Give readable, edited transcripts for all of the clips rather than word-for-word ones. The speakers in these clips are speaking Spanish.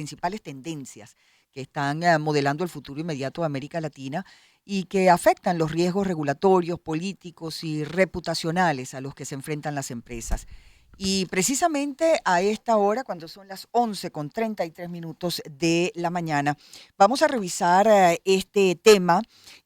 principales tendencias que están modelando el futuro inmediato de América Latina y que afectan los riesgos regulatorios, políticos y reputacionales a los que se enfrentan las empresas. Y precisamente a esta hora, cuando son las 11:33 de la mañana, vamos a revisar este tema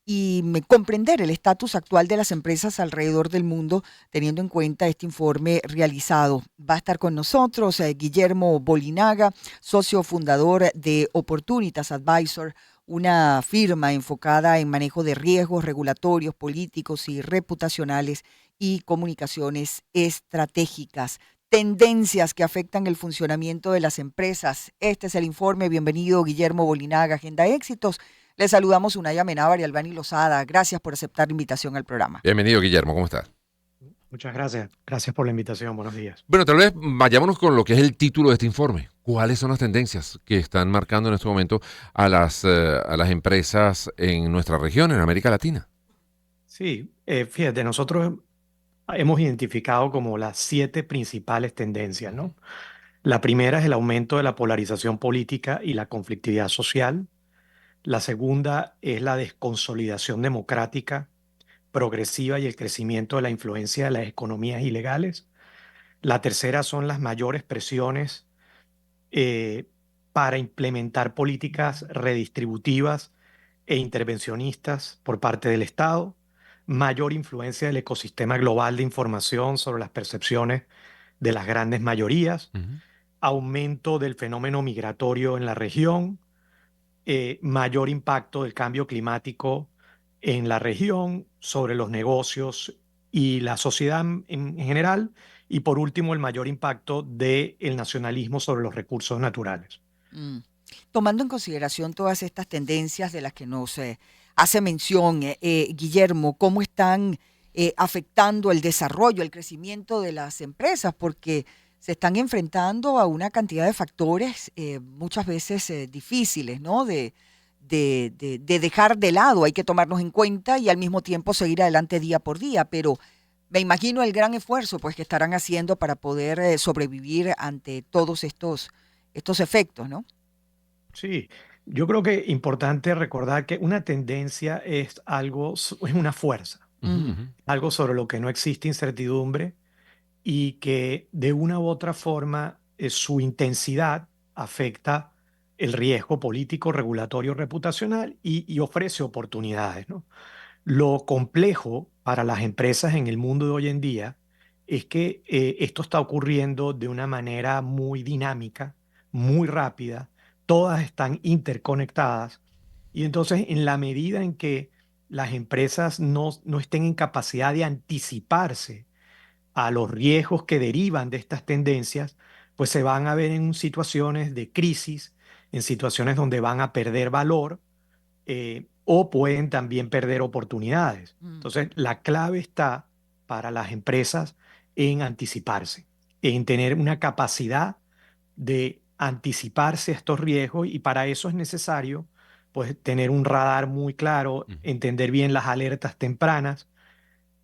y comprender el estatus actual de las empresas alrededor del mundo, teniendo en cuenta este informe realizado. Va a estar con nosotros Guillermo Bolinaga, socio fundador de Opportunitas Advisor, una firma enfocada en manejo de riesgos regulatorios, políticos y reputacionales y comunicaciones estratégicas, tendencias que afectan el funcionamiento de las empresas. Este es el informe. Bienvenido, Guillermo Bolinaga, Agenda Éxitos. Les saludamos Unaya Menábar y Albani Lozada. Gracias por aceptar la invitación al programa. Bienvenido, Guillermo, ¿cómo estás? Muchas gracias. Gracias por la invitación. Buenos días. Bueno, tal vez vayámonos con lo que es el título de este informe. ¿Cuáles son las tendencias que están marcando en este momento a las empresas en nuestra región, en América Latina? Sí, fíjate, nosotros hemos identificado como las 7 principales tendencias, ¿no? La primera es el aumento de la polarización política y la conflictividad social. La segunda es la desconsolidación democrática progresiva y el crecimiento de la influencia de las economías ilegales. La tercera son las mayores presiones eh, para implementar políticas redistributivas e intervencionistas por parte del Estado, mayor influencia del ecosistema global de información sobre las percepciones de las grandes mayorías, Ujú. aumento del fenómeno migratorio en la región, mayor impacto del cambio climático en la región sobre los negocios y la sociedad en general, y por último el mayor impacto del nacionalismo sobre los recursos naturales. Mm. Tomando en consideración todas estas tendencias de las que nos hace mención, Guillermo, ¿cómo están afectando el desarrollo, el crecimiento de las empresas? Porque se están enfrentando a una cantidad de factores muchas veces difíciles, ¿no? De dejar de lado, hay que tomarnos en cuenta y al mismo tiempo seguir adelante día por día, pero me imagino el gran esfuerzo pues que estarán haciendo para poder sobrevivir ante todos estos efectos, ¿no? Sí, yo creo que es importante recordar que una tendencia es algo, es una fuerza, Ujú, Ujú. ujú. algo sobre lo que no existe incertidumbre y que de una u otra forma su intensidad afecta el riesgo político, regulatorio, reputacional y ofrece oportunidades, ¿no? Lo complejo para las empresas en el mundo de hoy en día es que esto está ocurriendo de una manera muy dinámica, muy rápida, todas están interconectadas y entonces en la medida en que las empresas no estén en capacidad de anticiparse a los riesgos que derivan de estas tendencias, pues se van a ver en situaciones de crisis, en situaciones donde van a perder valor o pueden también perder oportunidades. Mm. Entonces, la clave está para las empresas en anticiparse, en tener una capacidad de anticiparse a estos riesgos y para eso es necesario pues tener un radar muy claro, Ujú. entender bien las alertas tempranas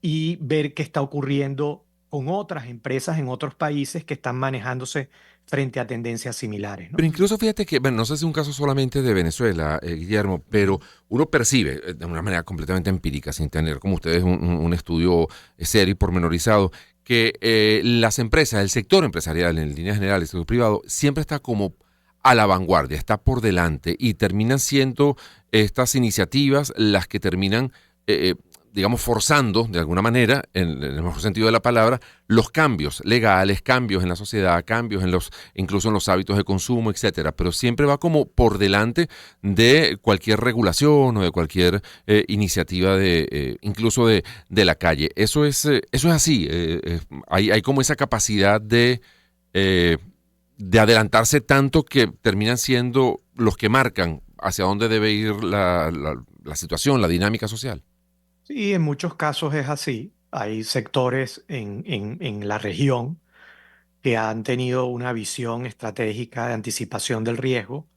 y ver qué está ocurriendo con otras empresas en otros países que están manejándose frente a tendencias similares, ¿no? Pero incluso fíjate que, bueno, no sé si es un caso solamente de Venezuela, Guillermo, pero Ujú. uno percibe de una manera completamente empírica, sin tener como ustedes un estudio serio y pormenorizado, que las empresas, el sector empresarial en líneas generales, el sector privado, siempre está como a la vanguardia, está por delante y terminan siendo estas iniciativas las que terminan, eh, eh, digamos, forzando de alguna manera, en el mejor sentido de la palabra, los cambios legales, cambios en la sociedad, cambios en los incluso en los hábitos de consumo, etcétera, pero siempre va como por delante de cualquier regulación o de cualquier iniciativa incluso de la calle. Eso es así. Hay como esa capacidad eh, de adelantarse tanto que terminan siendo los que marcan hacia dónde debe ir la situación, la dinámica social. Sí, en muchos casos es así. Hay sectores en la región que han tenido una visión estratégica de anticipación del riesgo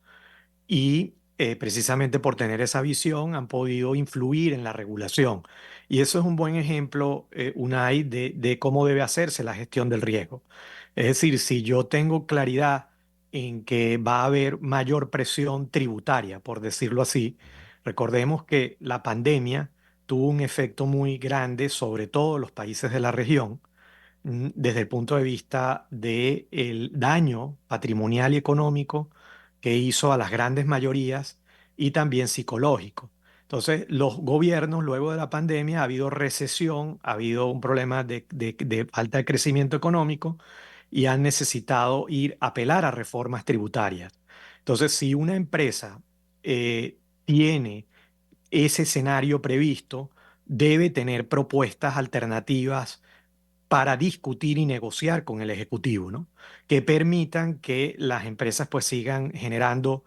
y precisamente por tener esa visión han podido influir en la regulación. Y eso es un buen ejemplo, Unai, de cómo debe hacerse la gestión del riesgo. Es decir, si yo tengo claridad en que va a haber mayor presión tributaria, por decirlo así. Ujú. Recordemos que la pandemia tuvo un efecto muy grande sobre todos los países de la región, desde el punto de vista del daño patrimonial y económico que hizo a las grandes mayorías y también psicológico. Entonces, los gobiernos, luego de la pandemia, ha habido recesión, ha habido un problema de falta de crecimiento económico y han necesitado ir a apelar a reformas tributarias. Entonces, si una empresa tiene ese escenario previsto, debe tener propuestas alternativas para discutir y negociar con el Ejecutivo, ¿no? Que permitan que las empresas pues sigan generando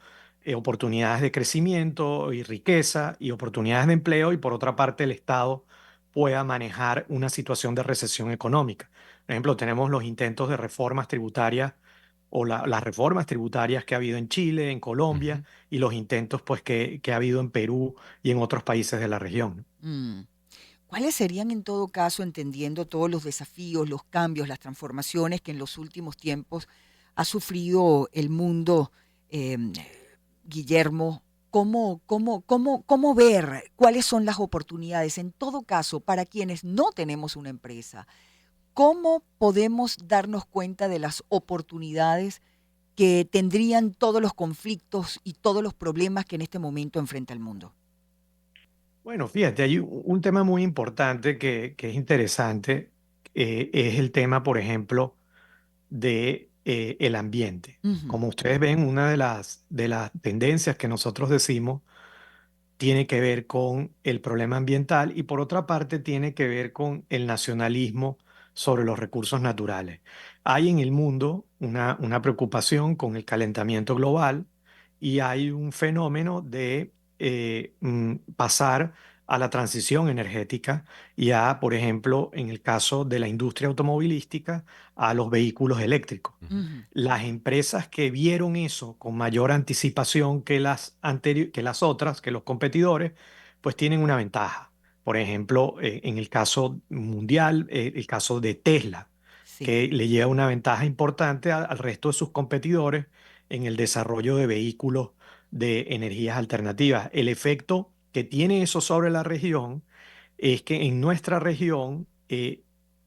oportunidades de crecimiento y riqueza y oportunidades de empleo y por otra parte el Estado pueda manejar una situación de recesión económica. Por ejemplo, tenemos los intentos de reformas tributarias o las reformas tributarias que ha habido en Chile, en Colombia Ujú. y los intentos pues que ha habido en Perú y en otros países de la región. Mm. ¿Cuáles serían en todo caso, entendiendo todos los desafíos, los cambios, las transformaciones que en los últimos tiempos ha sufrido el mundo, em, Guillermo? ¿Cómo ver cuáles son las oportunidades en todo caso para quienes no tenemos una empresa? ¿Cómo podemos darnos cuenta de las oportunidades que tendrían todos los conflictos y todos los problemas que en este momento enfrenta el mundo? Bueno, fíjate, hay un tema muy importante que es interesante, es el tema, por ejemplo, de el ambiente. Ujú. Como ustedes ven, una de las tendencias que nosotros decimos tiene que ver con el problema ambiental y por otra parte tiene que ver con el nacionalismo sobre los recursos naturales. Hay en el mundo una preocupación con el calentamiento global y hay un fenómeno de pasar a la transición energética y a, por ejemplo, en el caso de la industria automovilística, a los vehículos eléctricos. Ujú. Ujú. Las empresas que vieron eso con mayor anticipación que que las otras, que los competidores, pues tienen una ventaja. Por ejemplo, en el caso mundial, el caso de Tesla, Sí. que le lleva una ventaja importante al resto de sus competidores en el desarrollo de vehículos de energías alternativas. El efecto que tiene eso sobre la región es que en nuestra región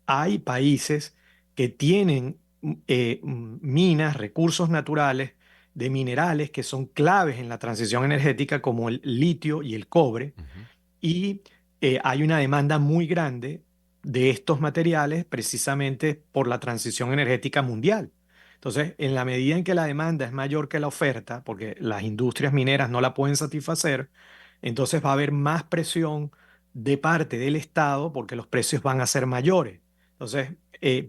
hay países que tienen minas, recursos naturales de minerales que son claves en la transición energética como el litio y el cobre Ujú. y hay una demanda muy grande de estos materiales precisamente por la transición energética mundial. Entonces, en la medida en que la demanda es mayor que la oferta, porque las industrias mineras no la pueden satisfacer, entonces va a haber más presión de parte del Estado porque los precios van a ser mayores. Entonces,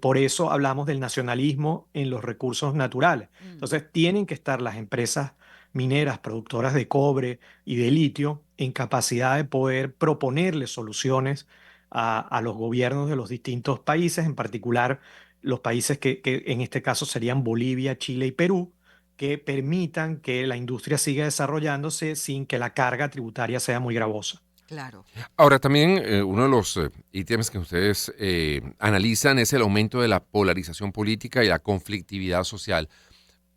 por eso hablamos del nacionalismo en los recursos naturales. Mm. Entonces, tienen que estar las empresas mineras, productoras de cobre, y de litio en capacidad de poder proponerle soluciones a los gobiernos de los distintos países, en particular los países que en este caso serían Bolivia, Chile y Perú, que permitan que la industria siga desarrollándose sin que la carga tributaria sea muy gravosa. Claro. Ahora, también uno de los ítems que ustedes analizan es el aumento de la polarización política y la conflictividad social.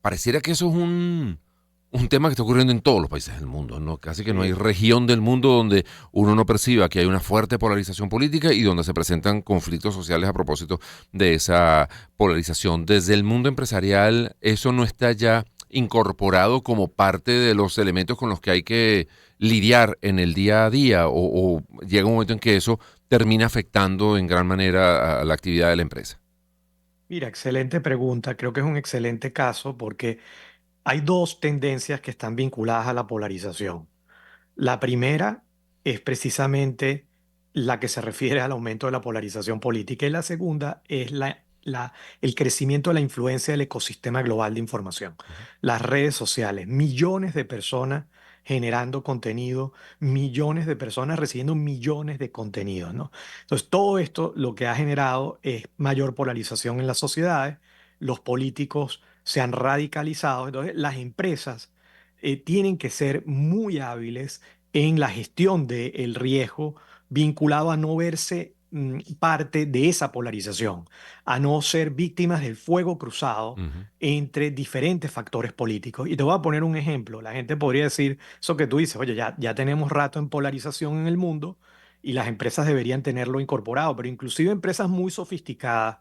Pareciera que eso es un tema que está ocurriendo en todos los países del mundo, ¿no? Casi que no hay Sí. región del mundo donde uno no perciba que hay una fuerte polarización política y donde se presentan conflictos sociales a propósito de esa polarización. Desde el mundo empresarial, ¿eso no está ya incorporado como parte de los elementos con los que hay que lidiar en el día a día o llega un momento en que eso termina afectando en gran manera a la actividad de la empresa? Mira, excelente pregunta. Creo que es un excelente caso porque hay dos tendencias que están vinculadas a la polarización. La primera es precisamente la que se refiere al aumento de la polarización política y la segunda es el crecimiento de la influencia del ecosistema global de información. Ujú. Las redes sociales, millones de personas generando contenido, millones de personas recibiendo millones de contenidos, ¿no? Entonces, todo esto lo que ha generado es mayor polarización en las sociedades, los políticos se han radicalizado, entonces las empresas tienen que ser muy hábiles en la gestión del riesgo vinculado a no verse parte de esa polarización, a no ser víctimas del fuego cruzado Ujú. entre diferentes factores políticos. Y te voy a poner un ejemplo. La gente podría decir eso que tú dices, oye, ya tenemos rato en polarización en el mundo y las empresas deberían tenerlo incorporado, pero inclusive empresas muy sofisticadas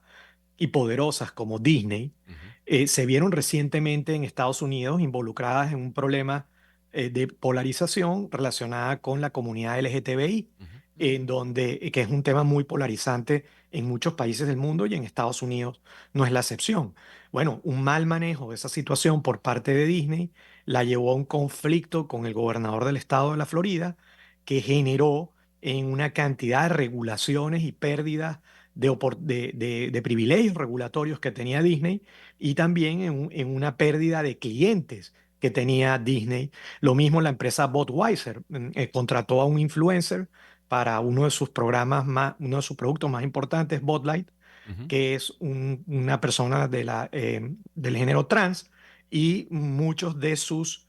y poderosas como Disney Ujú. se vieron recientemente en Estados Unidos involucradas en un problema de polarización relacionada con la comunidad LGTBI, Ujú. en donde, que es un tema muy polarizante en muchos países del mundo y en Estados Unidos no es la excepción. Bueno, un mal manejo de esa situación por parte de Disney la llevó a un conflicto con el gobernador del estado de la Florida que generó en una cantidad de regulaciones y pérdidas de privilegios regulatorios que tenía Disney y también en una pérdida de clientes que tenía Disney. Lo mismo la empresa Budweiser contrató a un influencer para uno de sus programas más, uno de sus productos más importantes, Bud Light, Ujú. que es una persona del género trans y muchos de sus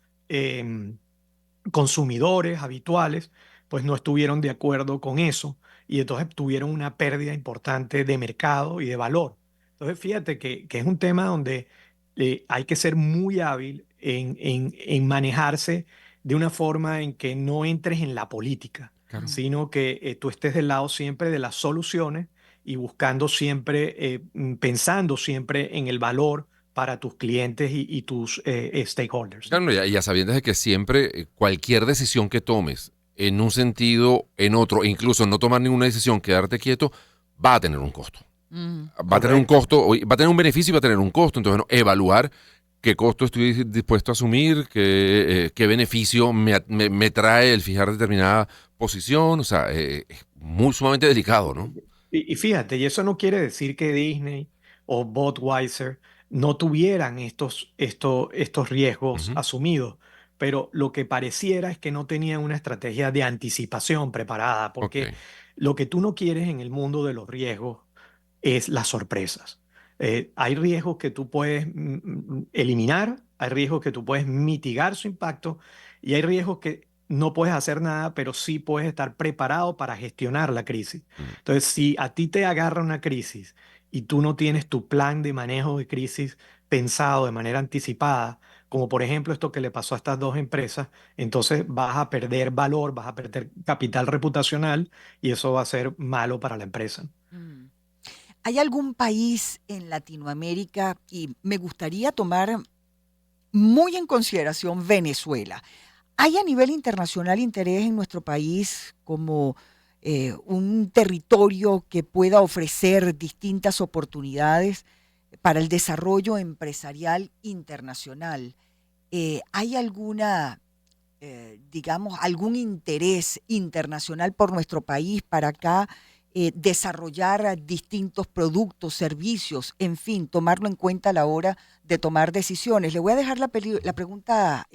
consumidores habituales, pues no estuvieron de acuerdo con eso y entonces tuvieron una pérdida importante de mercado y de valor. Entonces, fíjate que es un tema donde hay que ser muy hábil en manejarse de una forma en que no entres en la política, Claro. sino que tú estés del lado siempre de las soluciones y buscando siempre, pensando siempre en el valor para tus clientes y tus stakeholders, ¿no? Claro, y a sabiendas de que siempre cualquier decisión que tomes en un sentido, en otro, e incluso no tomar ninguna decisión, quedarte quieto, va a tener un costo. Va a tener un Correcto. costo, va a tener un beneficio y va a tener un costo. Entonces, bueno, evaluar qué costo estoy dispuesto a asumir, qué beneficio me trae el fijar determinada posición. O sea, es muy sumamente delicado, ¿no? Y fíjate, y eso no quiere decir que Disney o Budweiser no tuvieran estos riesgos Ujú. asumidos, pero lo que pareciera es que no tenían una estrategia de anticipación preparada, Ok, porque lo que tú no quieres en el mundo de los riesgos es las sorpresas. Hay riesgos que tú puedes eliminar, hay riesgos que tú puedes mitigar su impacto y hay riesgos que no puedes hacer nada, pero sí puedes estar preparado para gestionar la crisis. mm, Entonces, si a ti te agarra una crisis y tú no tienes tu plan de manejo de crisis pensado de manera anticipada, como por ejemplo esto que le pasó a estas dos empresas, entonces vas a perder valor, vas a perder capital reputacional y eso va a ser malo para la empresa. Mm. ¿Hay algún país en Latinoamérica, y me gustaría tomar muy en consideración Venezuela? ¿Hay a nivel internacional interés en nuestro país como un territorio que pueda ofrecer distintas oportunidades para el desarrollo empresarial internacional? ¿Hay alguna, digamos, algún interés internacional por nuestro país para acá desarrollar distintos productos, servicios, en fin, tomarlo en cuenta a la hora de tomar decisiones? Le voy a dejar la pregunta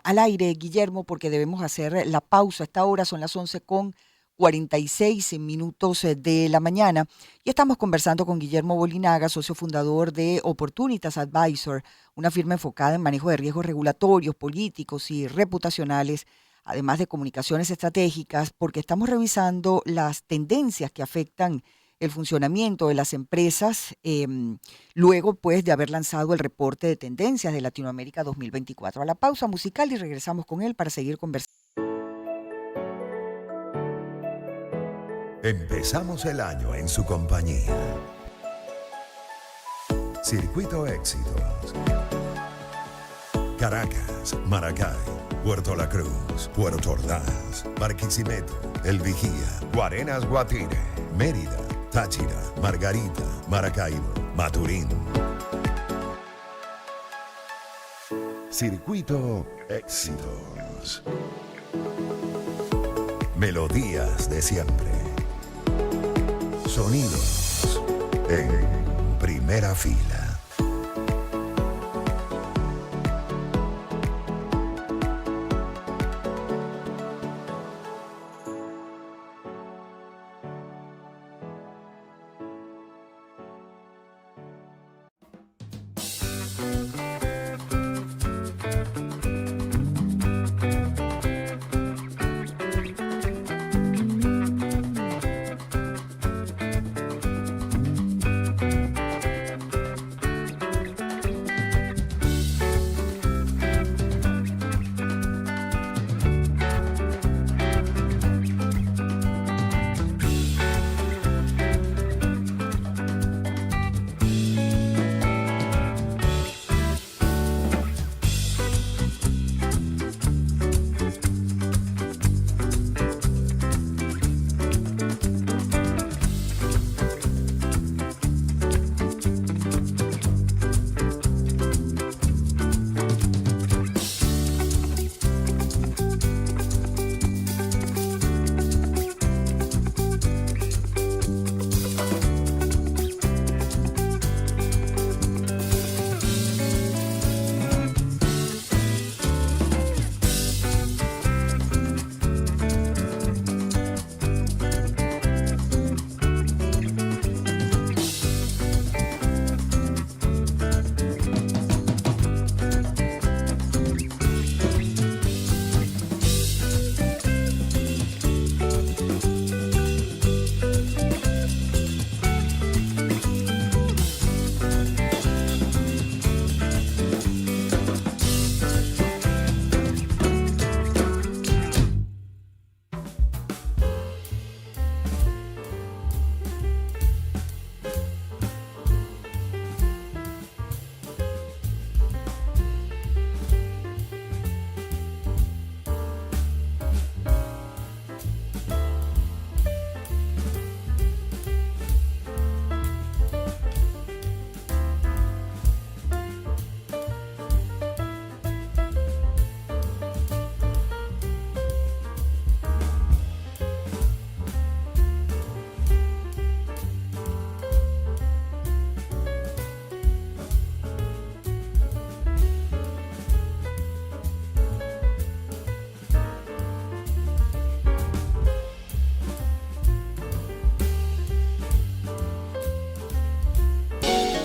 al aire, Guillermo, porque debemos hacer la pausa. A esta hora son las 11:46 de la mañana y estamos conversando con Guillermo Bolinaga, socio fundador de Opportunitas Advisor, una firma enfocada en manejo de riesgos regulatorios, políticos y reputacionales, además de comunicaciones estratégicas, porque estamos revisando las tendencias que afectan el funcionamiento de las empresas, luego pues de haber lanzado el reporte de tendencias de Latinoamérica 2024. A la pausa musical y regresamos con él para seguir conversando. Empezamos el año en su compañía. Circuito Éxitos. Caracas, Maracay, Puerto La Cruz, Puerto Ordaz, Barquisimeto, El Vigía, Guarenas, Guatire, Mérida, Táchira, Margarita, Maracaibo, Maturín. Circuito Éxitos. Melodías de siempre. Sonidos en primera fila.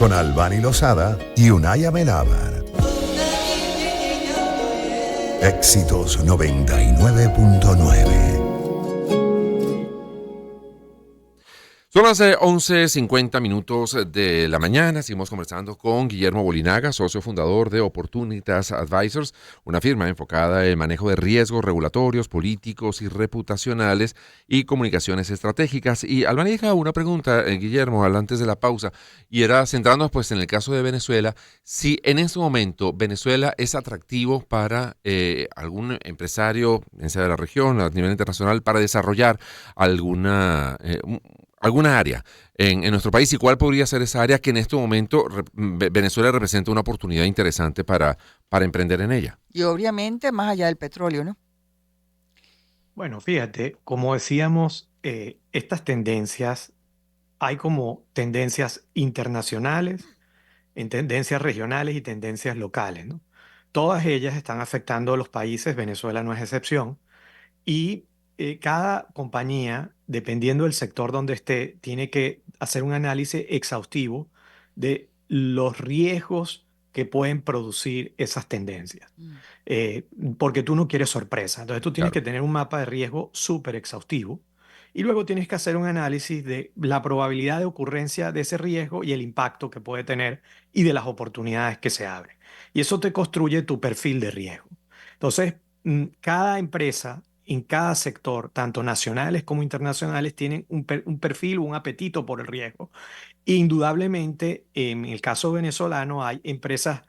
con Albany Lozada y Unai Amenábar. Éxitos 99.9. Son las 11:50 de la mañana. Seguimos conversando con Guillermo Bolinaga, socio fundador de Opportunitas Advisors, una firma enfocada en el manejo de riesgos regulatorios, políticos y reputacionales y comunicaciones estratégicas. Y Albany deja una pregunta, Guillermo, antes de la pausa, y era centrándonos pues en el caso de Venezuela, si en este momento Venezuela es atractivo para algún empresario, bien sea de la región, a nivel internacional, para desarrollar alguna área en nuestro país, y cuál podría ser esa área que en este momento Venezuela representa una oportunidad interesante para emprender en ella. Y obviamente más allá del petróleo, ¿no? Bueno, fíjate, como decíamos, estas tendencias, hay como tendencias internacionales, en tendencias regionales y tendencias locales, ¿no? Todas ellas están afectando a los países, Venezuela no es excepción, y cada compañía, dependiendo del sector donde esté, tiene que hacer un análisis exhaustivo de los riesgos que pueden producir esas tendencias. Mm. Eh, Porque tú no quieres sorpresa. Entonces tú tienes Claro. que tener un mapa de riesgo súper exhaustivo y luego tienes que hacer un análisis de la probabilidad de ocurrencia de ese riesgo y el impacto que puede tener y de las oportunidades que se abren. Y eso te construye tu perfil de riesgo. Entonces, cada empresa en cada sector, tanto nacionales como internacionales, tienen un perfil, un apetito por el riesgo. Indudablemente, en el caso venezolano, hay empresas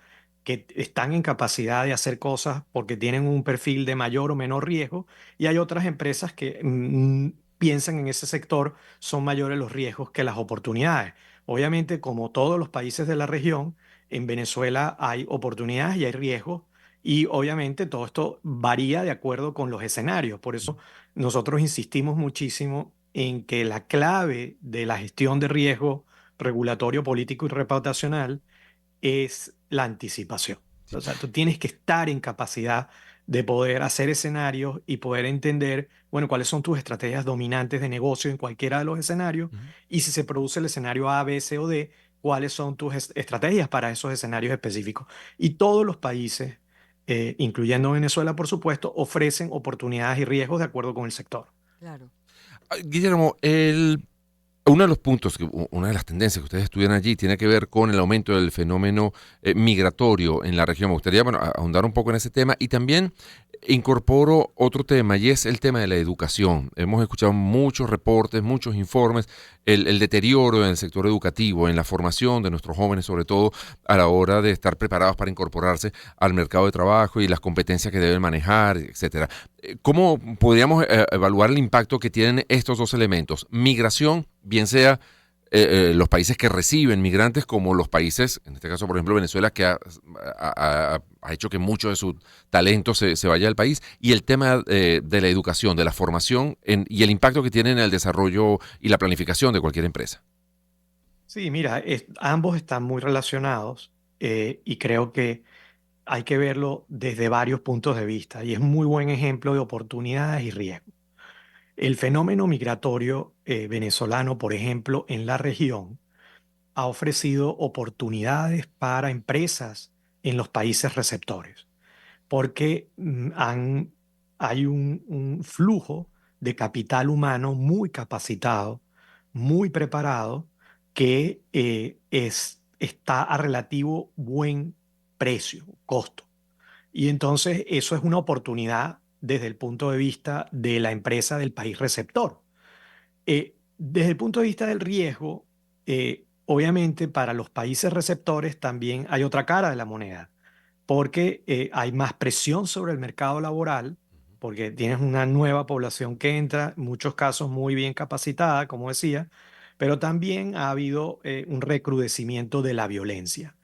que están en capacidad de hacer cosas porque tienen un perfil de mayor o menor riesgo, y hay otras empresas que piensan en ese sector, son mayores los riesgos que las oportunidades. Obviamente, como todos los países de la región, en Venezuela hay oportunidades y hay riesgos, y obviamente todo esto varía de acuerdo con los escenarios. Por eso nosotros insistimos muchísimo en que la clave de la gestión de riesgo regulatorio, político y reputacional es la anticipación. O sea, tú tienes que estar en capacidad de poder hacer escenarios y poder entender, bueno, cuáles son tus estrategias dominantes de negocio en cualquiera de los escenarios, Ujú. y si se produce el escenario A, B, C o D, cuáles son tus estrategias para esos escenarios específicos. Y todos los países, incluyendo Venezuela, por supuesto, ofrecen oportunidades y riesgos de acuerdo con el sector. Claro. Guillermo, uno de los puntos, una de las tendencias que ustedes estudian allí tiene que ver con el aumento del fenómeno migratorio en la región. Me gustaría, bueno, ahondar un poco en ese tema, y también incorporo otro tema, y es el tema de la educación. Hemos escuchado muchos reportes, muchos informes, el deterioro en el sector educativo, en la formación de nuestros jóvenes, sobre todo a la hora de estar preparados para incorporarse al mercado de trabajo y las competencias que deben manejar, etcétera. ¿Cómo podríamos evaluar el impacto que tienen estos dos elementos? Migración, bien sea los países que reciben migrantes, como los países, en este caso por ejemplo Venezuela, que ha hecho que mucho de su talento se vaya del país, y el tema de la educación, de la formación y el impacto que tiene en el desarrollo y la planificación de cualquier empresa. Sí, mira, ambos están muy relacionados, y creo que hay que verlo desde varios puntos de vista, y es muy buen ejemplo de oportunidades y riesgos. El fenómeno migratorio venezolano, por ejemplo, en la región, ha ofrecido oportunidades para empresas en los países receptores, porque hay un flujo de capital humano muy capacitado, muy preparado, que está a relativo buen precio, costo. Y entonces eso es una oportunidad desde el punto de vista de la empresa del país receptor. Desde el punto de vista del riesgo, obviamente para los países receptores también hay otra cara de la moneda, porque hay más presión sobre el mercado laboral, porque tienes una nueva población que entra, en muchos casos muy bien capacitada, como decía, pero también ha habido un recrudecimiento de la violencia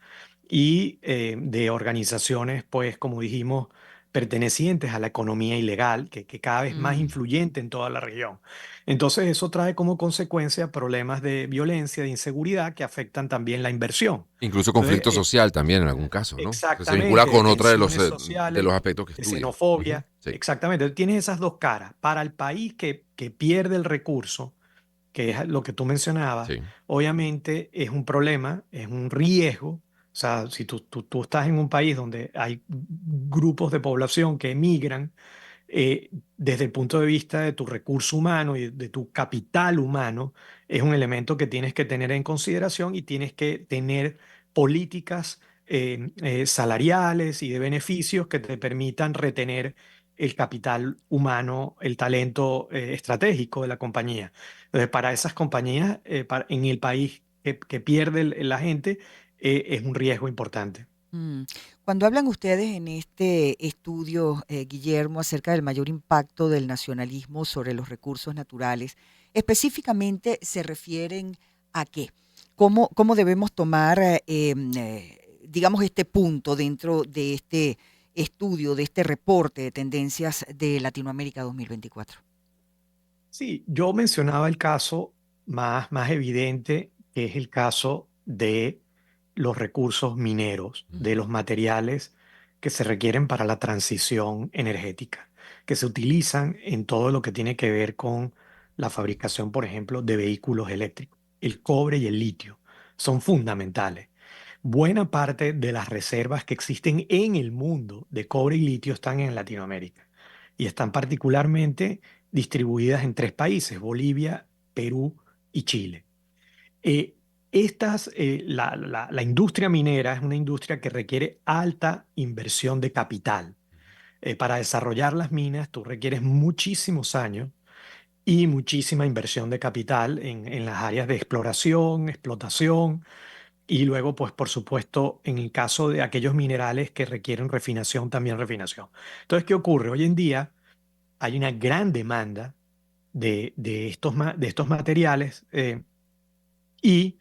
y de organizaciones, pues, como dijimos, pertenecientes a la economía ilegal, que cada vez más Mm. influyente en toda la región. Entonces, eso trae como consecuencia problemas de violencia, de inseguridad, que afectan también la inversión. Incluso Entonces, conflicto social también en algún caso, ¿no? Que se vincula exactamente, de con otra tensiones de sociales, los aspectos que de estudian. Ujú. xenofobia, Sí. exactamente. Tienes esas dos caras. Para el país que pierde el recurso, que es lo que tú mencionabas, Sí. obviamente es un problema, es un riesgo. O sea, si tú estás en un país donde hay grupos de población que emigran, desde el punto de vista de tu recurso humano y de tu capital humano, es un elemento que tienes que tener en consideración y tienes que tener políticas salariales y de beneficios que te permitan retener el capital humano, el talento estratégico de la compañía. Entonces, para esas compañías, en el país que pierde la gente, es un riesgo importante. Mm. Cuando hablan ustedes en este estudio, Guillermo, acerca del mayor impacto del nacionalismo sobre los recursos naturales, específicamente se refieren a qué? ¿Cómo debemos tomar, digamos, este punto dentro de este estudio, de este reporte de tendencias de Latinoamérica 2024? Sí, yo mencionaba el caso más evidente, que es el caso de los recursos mineros, de Ujú. los materiales que se requieren para la transición energética, que se utilizan en todo lo que tiene que ver con la fabricación, por ejemplo, de vehículos eléctricos. El cobre y el litio son fundamentales. Buena parte de las reservas que existen en el mundo de cobre y litio están en Latinoamérica y están particularmente distribuidas en tres países: Bolivia, Perú y Chile. Eh, la industria minera es una industria que requiere alta inversión de capital. Para desarrollar las minas tú requieres muchísimos años y muchísima inversión de capital en las áreas de exploración, explotación y luego, pues por supuesto, en el caso de aquellos minerales que requieren refinación, también refinación. Entonces, ¿qué ocurre? Hoy en día hay una gran demanda de estos materiales y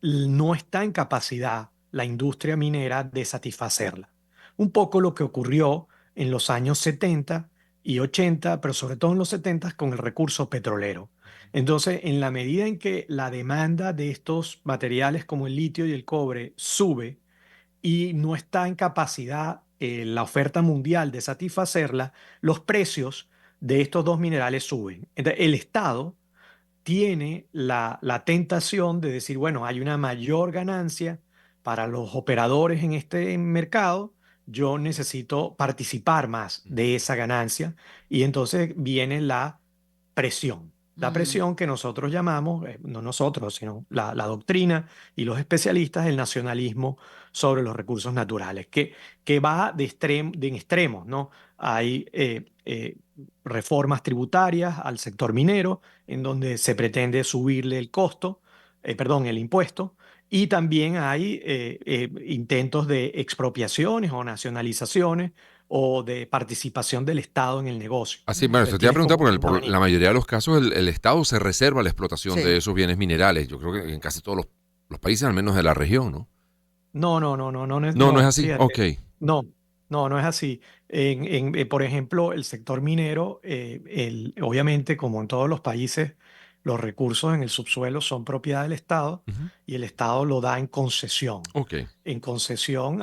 no está en capacidad la industria minera de satisfacerla. Un poco lo que ocurrió en los años 70 y 80, pero sobre todo en los 70 con el recurso petrolero. Entonces, en la medida en que la demanda de estos materiales como el litio y el cobre sube, y no está en capacidad la oferta mundial de satisfacerla, los precios de estos dos minerales suben. Entonces, el Estado tiene la tentación de decir, bueno, hay una mayor ganancia para los operadores en este mercado, yo necesito participar más de esa ganancia y entonces viene presión. La Mm, presión que nosotros llamamos, no nosotros, sino la doctrina y los especialistas, el nacionalismo sobre los recursos naturales, que va en extremos, ¿no? Hay reformas tributarias al sector minero, en donde se pretende subirle el costo, perdón, el impuesto, y también hay intentos de expropiaciones o nacionalizaciones o de participación del Estado en el negocio. Así, bueno, Entonces eso te iba a tienes preguntar, como porque un por la abanico. mayoría de los casos el Estado se reserva la explotación de sí. esos bienes minerales. Yo creo que en casi todos los países, al menos de la región, ¿no? No, no, no, no, no, no, No, no es no, así. Ok. fíjate, no, no, no es así. Por ejemplo, el sector minero, obviamente, como en todos los países, los recursos en el subsuelo son propiedad del Estado Ujú. y el Estado lo da Ok. en concesión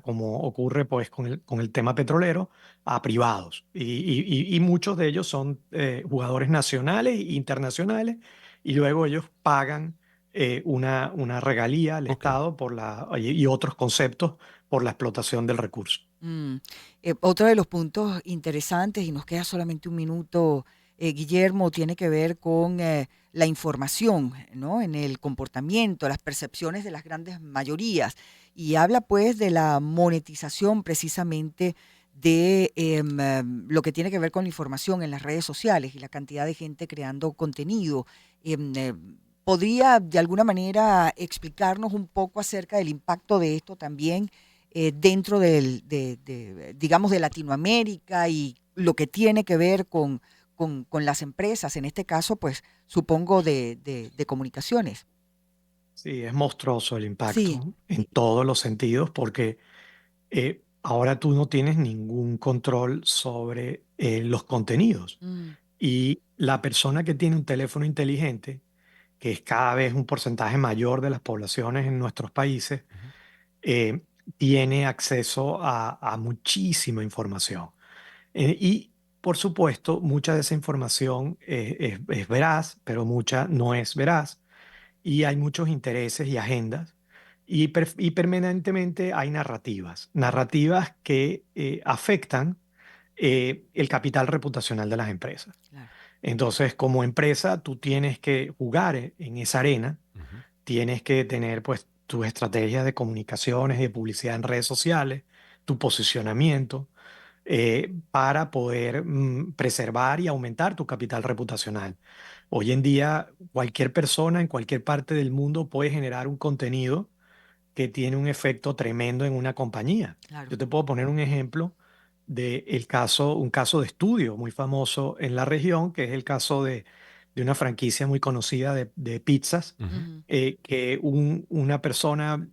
como ocurre pues con el tema petrolero, a privados. Y muchos de ellos son jugadores nacionales e internacionales y luego ellos pagan una regalía al Ok. Estado y otros conceptos por la explotación del recurso. Mm. Otro de los puntos interesantes, y nos queda solamente un minuto, Guillermo, tiene que ver con la información, ¿no? En el comportamiento, las percepciones de las grandes mayorías. Y habla pues de la monetización precisamente de lo que tiene que ver con la información en las redes sociales y la cantidad de gente creando contenido. ¿Podría de alguna manera explicarnos un poco acerca del impacto de esto también dentro digamos, de Latinoamérica y lo que tiene que ver con las empresas, en este caso, pues supongo de comunicaciones? Sí, es monstruoso el Sí. impacto en todos los sentidos porque ahora tú no tienes ningún control sobre los contenidos. Mm, Y la persona que tiene un teléfono inteligente, que es cada vez un porcentaje mayor de las poblaciones en nuestros países, Ujú. tiene acceso a muchísima información. Y por supuesto, mucha de esa información es veraz, pero mucha no es veraz. Y hay muchos intereses y agendas. Y permanentemente hay narrativas que afectan el capital reputacional de las empresas. Claro. Entonces, como empresa, tú tienes que jugar en esa arena, Ujú. tienes que tener pues tus estrategias de comunicaciones y de publicidad en redes sociales, tu posicionamiento, para poder preservar y aumentar tu capital reputacional. Hoy en día, cualquier persona en cualquier parte del mundo puede generar un contenido que tiene un efecto tremendo en una compañía. Claro. Yo te puedo poner un ejemplo de un caso de estudio muy famoso en la región, que es el caso de una franquicia muy conocida de pizzas, Ujú. Ujú. que una persona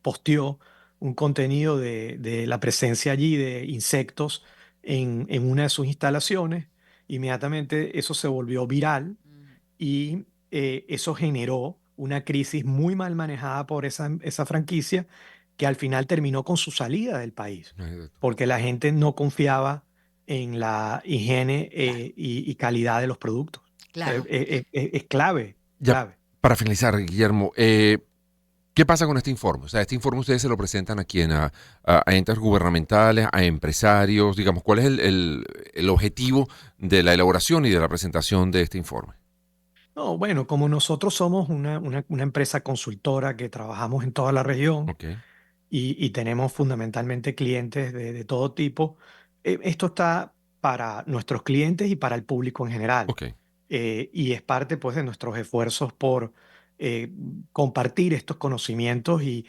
posteó un contenido de la presencia allí de insectos en una de sus instalaciones. Inmediatamente eso se volvió viral Ujú. y eso generó una crisis muy mal manejada por esa franquicia que al final terminó con su salida del país, Imagínate tú. porque la gente no confiaba en la higiene Claro, y calidad de los productos. claro. Es clave, Ya clave. para finalizar, Guillermo, ¿qué pasa con este informe? O sea, este informe ustedes se lo presentan a quién, a entes gubernamentales, a empresarios, digamos, ¿cuál es el objetivo de la elaboración y de la presentación de este informe? No, bueno, como nosotros somos una empresa consultora que trabajamos en toda la región, Ok, y tenemos fundamentalmente clientes de todo tipo. Esto está para nuestros clientes y para el público en general. ok. Y es parte pues de nuestros esfuerzos por compartir estos conocimientos y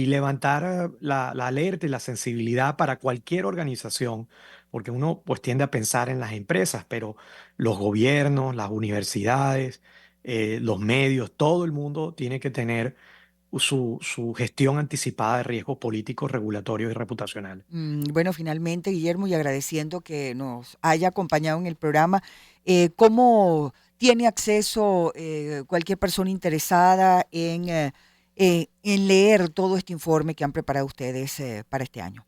levantar la alerta y la sensibilidad para cualquier organización, porque uno pues tiende a pensar en las empresas, pero los gobiernos, las universidades, los medios, todo el mundo tiene que tener su gestión anticipada de riesgos políticos, regulatorios y reputacionales. Bueno, finalmente, Guillermo, y agradeciendo que nos haya acompañado en el programa, ¿cómo tiene acceso cualquier persona interesada en leer todo este informe que han preparado ustedes para este año?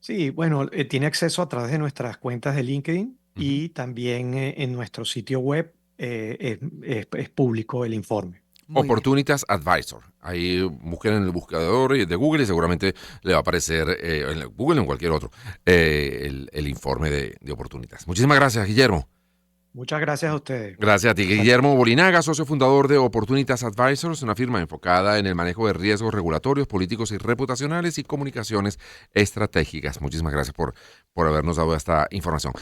Sí, bueno, tiene acceso a través de nuestras cuentas de LinkedIn Ujú. y también en nuestro sitio web es público el informe. Muy bien. Opportunitas Advisor. Ahí busquen en el buscador de Google y seguramente le va a aparecer en Google o en cualquier otro el informe de Opportunitas. Muchísimas gracias, Guillermo. Muchas gracias a ustedes. Gracias a ti, Hasta Guillermo Bolinaga, socio fundador de Opportunitas Advisors, una firma enfocada en el manejo de riesgos regulatorios, políticos y reputacionales y comunicaciones estratégicas. Muchísimas gracias por habernos dado esta información.